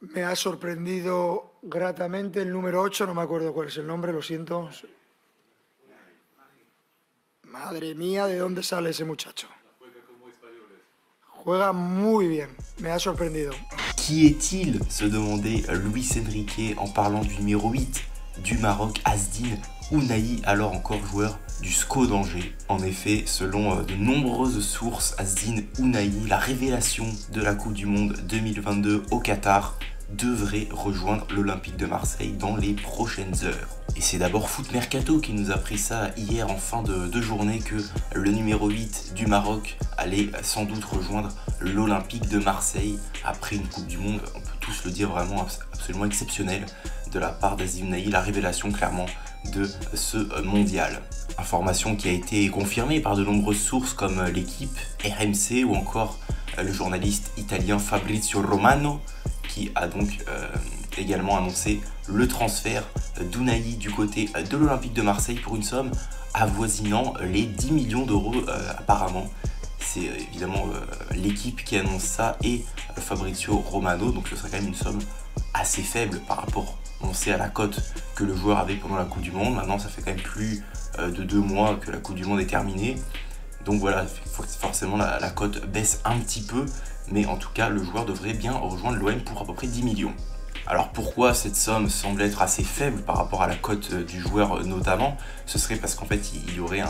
Me ha sorprendido gratamente el número 8, no me acuerdo cuál es el nombre, lo siento. Madre mía, ¿de dónde sale ese muchacho? Juega muy bien, me ha sorprendido. Qui est-il? Se demandait Luis Enrique en parlant du numéro 8 du Maroc, Azzedine Ounahi, alors encore joueur du SCO d'Angers. En effet, selon de nombreuses sources, Azzedine Ounahi, la révélation de la Coupe du Monde 2022 au Qatar, devrait rejoindre l'Olympique de Marseille dans les prochaines heures. Et c'est d'abord Foot Mercato qui nous a pris ça hier en fin de journée que le numéro 8 du Maroc allait sans doute rejoindre l'Olympique de Marseille après une Coupe du Monde, on peut tous le dire, vraiment absolument exceptionnelle de la part d'Azzedine Ounahi, la révélation clairement de ce mondial. Information qui a été confirmée par de nombreuses sources comme l'équipe, RMC ou encore le journaliste italien Fabrizio Romano, qui a donc également annoncé le transfert d'Ounahi du côté de l'Olympique de Marseille pour une somme avoisinant les 10 millions d'euros apparemment. C'est évidemment l'équipe qui annonce ça et Fabrizio Romano, donc ce serait quand même une somme assez faible par rapport, on sait, à la cote que le joueur avait pendant la Coupe du Monde. Maintenant ça fait quand même plus de 2 mois que la Coupe du Monde est terminée, donc voilà, forcément la cote baisse un petit peu, mais en tout cas le joueur devrait bien rejoindre l'OM pour à peu près 10 millions. Alors pourquoi cette somme semble être assez faible par rapport à la cote du joueur notamment? Ce serait parce qu'en fait il y aurait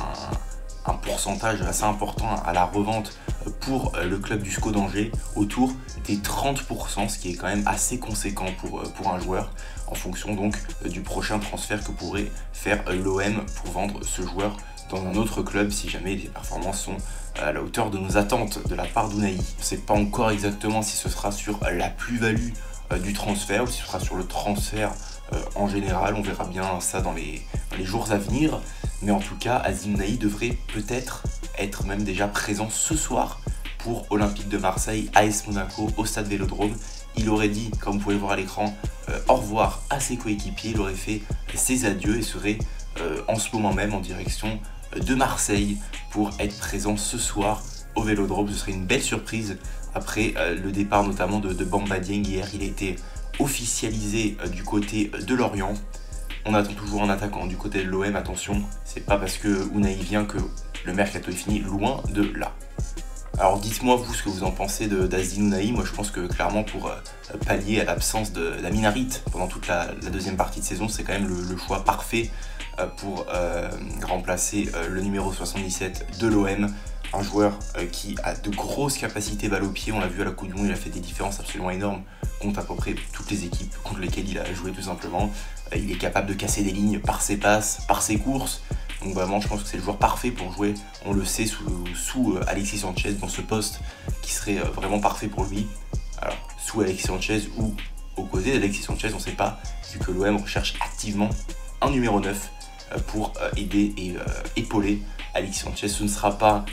un pourcentage assez important à la revente pour le club du SCO d'Angers, autour des 30%, ce qui est quand même assez conséquent pour un joueur, en fonction donc du prochain transfert que pourrait faire l'OM pour vendre ce joueur dans un autre club si jamais les performances sont à la hauteur de nos attentes de la part d'Ounahi. On ne sait pas encore exactement si ce sera sur la plus-value du transfert ou si ce sera sur le transfert en général. On verra bien ça dans les jours à venir, mais en tout cas Azzedine Ounahi devrait peut-être être même déjà présent ce soir pour Olympique de Marseille, AS Monaco au stade Vélodrome. Il aurait dit, comme vous pouvez le voir à l'écran, au revoir à ses coéquipiers, il aurait fait ses adieux et serait en ce moment même en direction de Marseille pour être présent ce soir au Vélodrome. Ce serait une belle surprise après le départ notamment de Bamba Dieng hier. Il a été officialisé du côté de Lorient. On attend toujours un attaquant du côté de l'OM, attention, c'est pas parce que Ounahi vient que le mercato est fini, loin de là. Alors dites-moi vous ce que vous en pensez d'Azzedine Ounahi. Moi je pense que clairement pour pallier à l'absence de Lamine Harit pendant toute la deuxième partie de saison, c'est quand même le choix parfait pour remplacer le numéro 77 de l'OM. Un joueur qui a de grosses capacités balle au pied, on l'a vu à la Coupe du Monde, il a fait des différences absolument énormes contre à peu près toutes les équipes contre lesquelles il a joué tout simplement. Il est capable de casser des lignes par ses passes, par ses courses. Donc vraiment je pense que c'est le joueur parfait pour jouer, on le sait, sous Alexis Sanchez dans ce poste qui serait vraiment parfait pour lui. Alors sous Alexis Sanchez ou aux côtés d'Alexis Sanchez, on ne sait pas, vu que l'OM recherche activement un numéro 9 pour aider et épauler Alexis Sanchez. Ce ne sera pas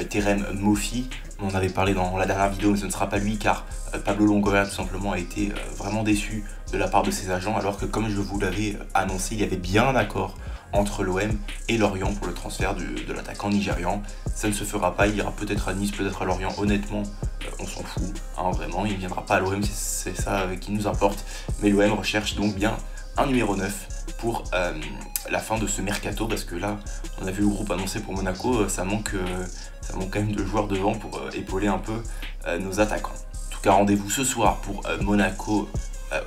Terem Moffi, on en avait parlé dans la dernière vidéo, mais ce ne sera pas lui car Pablo Longoria tout simplement a été vraiment déçu de la part de ses agents, alors que comme je vous l'avais annoncé, il y avait bien un accord entre l'OM et Lorient pour le transfert de l'attaquant nigérian. Ça ne se fera pas, il ira peut-être à Nice, peut-être à Lorient, honnêtement on s'en fout, hein, vraiment, il ne viendra pas à l'OM, c'est ça qui nous importe, mais l'OM recherche donc bien un numéro 9 pour la fin de ce mercato, parce que là on a vu le groupe annoncé pour Monaco, ça manque quand même de joueurs devant pour épauler un peu nos attaquants. En tout cas rendez-vous ce soir pour Monaco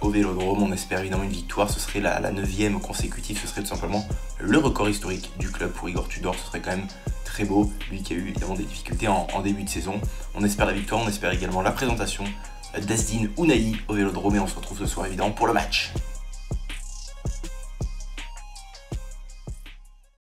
au Vélodrome. On espère évidemment une victoire, ce serait la 9e consécutive, ce serait tout simplement le record historique du club pour Igor Tudor, ce serait quand même très beau, lui qui a eu évidemment des difficultés en début de saison. On espère la victoire, on espère également la présentation d'Azzedine Ounahi au Vélodrome et on se retrouve ce soir évidemment pour le match.